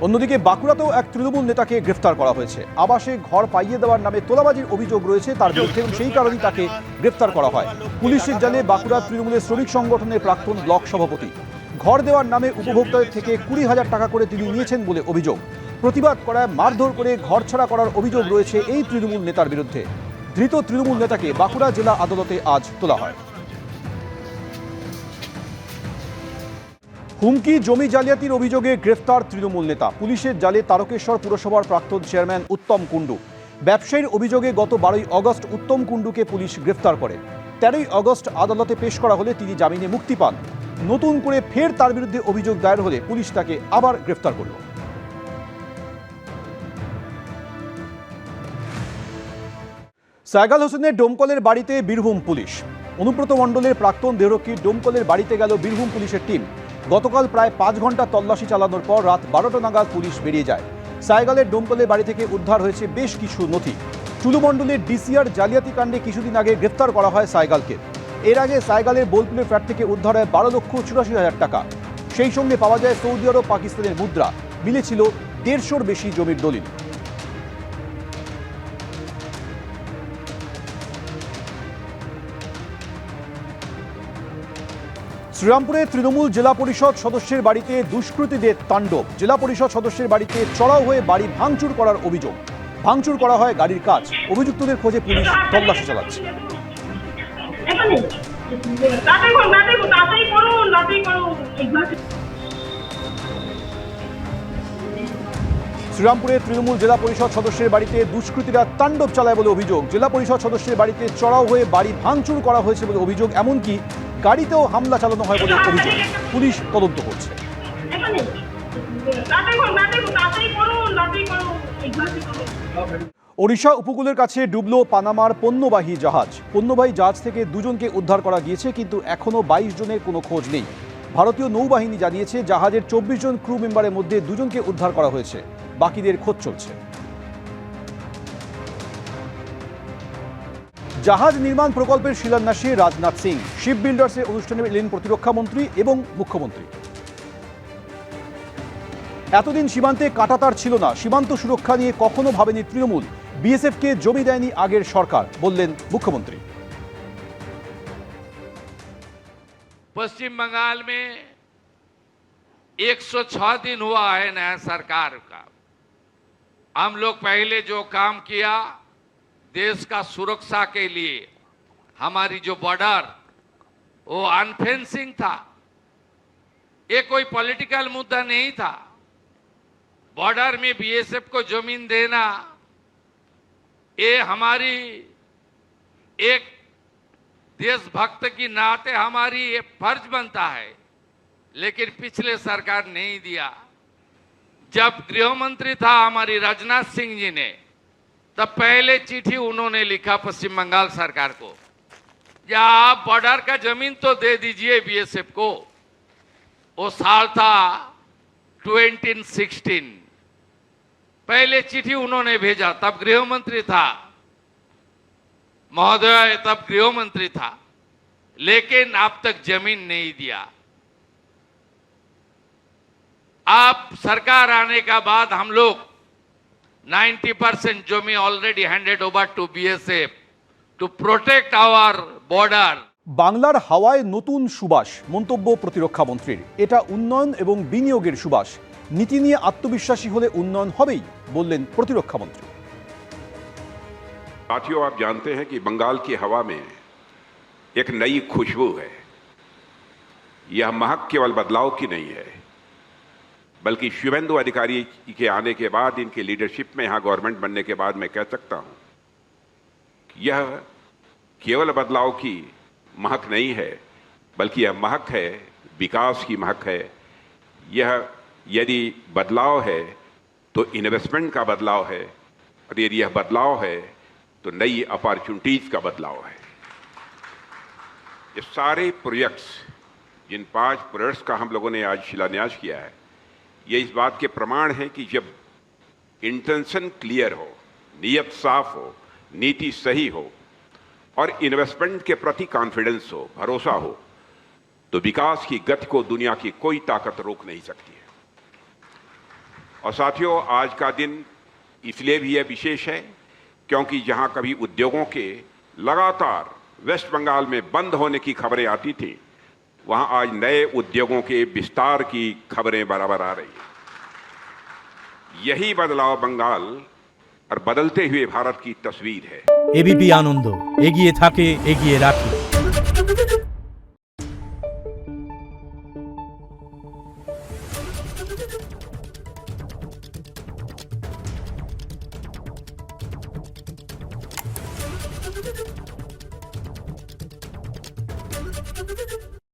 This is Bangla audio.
অন্যদিকে বাঁকুড়াতেও এক তৃণমূল নেতাকে গ্রেফতার করা হয়েছে। আবাসে ঘর পাইয়ে দেওয়ার নামে তোলাবাজির অভিযোগ রয়েছে তার বিরুদ্ধে এবং সেই কারণেই তাকে গ্রেফতার করা হয়। পুলিশের জালে বাঁকুড়া তৃণমূলের শ্রমিক সংগঠনের প্রাক্তন ব্লক সভাপতি। ঘর দেওয়ার নামে উপভোক্তাদের থেকে 20,000 টাকা করে তিনি নিয়েছেন বলে অভিযোগ। প্রতিবাদ করায় মারধর করে ঘরছাড়া করার অভিযোগ রয়েছে এই তৃণমূল নেতার বিরুদ্ধে। ধৃত তৃণমূল নেতাকে বাঁকুড়া জেলা আদালতে আজ তোলা হয়। হুমকি, জমি জালিয়াতির অভিযোগে গ্রেফতার তৃণমূল নেতা। পুলিশের জালে তারকেশ্বর পুরসভার প্রাক্তন চেয়ারম্যান উত্তম কুণ্ডু। ব্যবসায়ীর অভিযোগে গত 12ই আগস্ট উত্তম কুণ্ডুকে পুলিশ গ্রেফতার করে। 13ই আগস্ট আদালতে পেশ করা হলে তিনি জামিনে মুক্তি পান। নতুন করে ফের তার বিরুদ্ধে অভিযোগ দায়ের হলে পুলিশ তাকে আবার গ্রেফতার করল। সাইগাল হোসেনের ডোমকলের বাড়িতে বীরভূম পুলিশ। অনুব্রত মণ্ডলের প্রাক্তন দেহরক্ষীর ডোমকলের বাড়িতে গেল বীরভূম পুলিশের টিম। গতকাল প্রায় 5 ঘন্টা তল্লাশি চালানোর পর রাত 12টা নাগাদ পুলিশ বেরিয়ে যায়। সাইগালের ডোমকলের বাড়ি থেকে উদ্ধার হয়েছে বেশ কিছু নথি। টুলু মণ্ডলের ডিসিআর জালিয়াতি কাণ্ডে কিছুদিন আগে গ্রেফতার করা হয় সাইগালকে। এর আগে সাইগালের বোলপুরের ফ্ল্যাট থেকে উদ্ধার হয় 12,84,000 টাকা। সেই সঙ্গে পাওয়া যায় সৌদি আরব, পাকিস্তানের মুদ্রা। মিলে ছিল 150-র বেশি জমির দলিল। শ্রীরামপুরে তৃণমূল জেলা পরিষদ সদস্যের বাড়িতে দুষ্কৃতীদের তাণ্ডব। জেলা পরিষদ সদস্যের বাড়িতে চড়াও হয়ে বাড়ি ভাঙচুর করার অভিযোগ। ভাঙচুর করা হয় গাড়ির কাজ। অভিযুক্তদের খোঁজে পুলিশ তল্লাশি চালাচ্ছে। শ্রীরামপুরে তৃণমূল জেলা পরিষদ সদস্যের বাড়িতে দুষ্কৃতীরা তাণ্ডব চালায় বলে অভিযোগ। জেলা পরিষদ সদস্যের বাড়িতে চড়াও হয়ে বাড়ি ভাঙচুর করা হয়েছে বলে অভিযোগ। এমনকি গাড়িতেও হামলা চালানো হয় বলে অভিযোগ। পুলিশ তদন্ত করছে। ওড়িশা উপকূলের কাছে ডুবল পানামার পণ্যবাহী জাহাজ। পণ্যবাহী জাহাজ থেকে 2 জনকে উদ্ধার করা গিয়েছে, কিন্তু এখনো 22 জনের কোনো খোঁজ নেই। ভারতীয় নৌবাহিনী জানিয়েছে জাহাজের 24 জন ক্রু মেম্বারের মধ্যে 2 জনকে উদ্ধার করা হয়েছে। বাকিদের খোঁজ চলছে। জাহাজ নির্মাণ প্রকল্পের শিলান্যাসে রাজনাথ সিং। শিপ বিল্ডার্সের অনুষ্ঠানে এলেন প্রতিরক্ষা মন্ত্রী এবং মুখ্যমন্ত্রী। এতদিন সীমান্তে কাঁটাতার ছিল না। সীমান্ত সুরক্ষা নিয়ে কখনো ভাবেনি তৃণমূল। বিএসএফকে জমি দেয়নি আগের সরকার, বললেন মুখ্যমন্ত্রী। पश्चिम बंगाल में 106 दिन हुआ है नया सरकार का। हम लोग पहले जो काम किया देश का सुरक्षा के लिए, हमारी जो बॉर्डर वो अनफेंसिंग था। ये कोई पॉलिटिकल मुद्दा नहीं था। बॉर्डर में बीएसएफ को जमीन देना ये हमारी एक देशभक्त की नाते हमारी ये फर्ज बनता है, लेकिन पिछले सरकार नहीं दिया। जब गृह मंत्री था हमारी राजनाथ सिंह जी ने, तब पहले चिट्ठी उन्होंने लिखा पश्चिम बंगाल सरकार को, या आप बॉर्डर का जमीन तो दे दीजिए बीएसएफ को। वो साल था 2016। पहले चिट्ठी उन्होंने भेजा, तब गृह मंत्री था महोदय, तब गृह मंत्री था, लेकिन अब तक जमीन नहीं दिया। आप सरकार आने का बाद हम लोग 90% जमीन already handed over to BSF to protect our border. বাংলার হাওয়ায় নতুন সুবাস, মন্তব্য প্রতিরক্ষা মন্ত্রীর। এটা উন্নয়ন এবং বিনিয়োগের সুবাস। নীতি নিয়ে আত্মবিশ্বাসী হলে উন্নয়ন হবেই, বললেন প্রতিরক্ষা মন্ত্রী। साथियों, आप जानते हैं कि बंगाल की हवा में एक नई खुशबू है। यह महक केवल बदलाव की नहीं है, बल्कि शुभेंदु अधिकारी के आने के बाद, इनकी लीडरशिप में यहां गवर्नमेंट बनने के बाद मैं कह सकता हूं कि यह केवल बदलाव की महक नहीं है, बल्कि यह महक है विकास की महक है। यह यदि बदलाव है तो इन्वेस्टमेंट का बदलाव है, और यदि यह बदलाव है तो नई अपॉर्चुनिटीज का बदलाव है। ये सारे प्रोजेक्ट्स, जिन 5 प्रोजेक्ट्स का हम लोगों ने आज शिलान्यास किया है, ये इस बात के प्रमाण है कि जब इंटेंशन क्लियर हो, नीयत साफ हो, नीति सही हो और इन्वेस्टमेंट के प्रति कॉन्फिडेंस हो, भरोसा हो, तो विकास की गति को दुनिया की कोई ताकत रोक नहीं सकती है। और साथियों, आज का दिन इसलिए भी यह विशेष है क्योंकि जहां कभी उद्योगों के लगातार वेस्ट बंगाल में बंद होने की खबरें आती थी, वहां आज नए उद्योगों के विस्तार की खबरें बराबर आ रही हैं। यही बदलाव बंगाल और बदलते हुए भारत की तस्वीर है। এবিপি আনন্দ এগিয়ে থাকে এগিয়ে রাখে।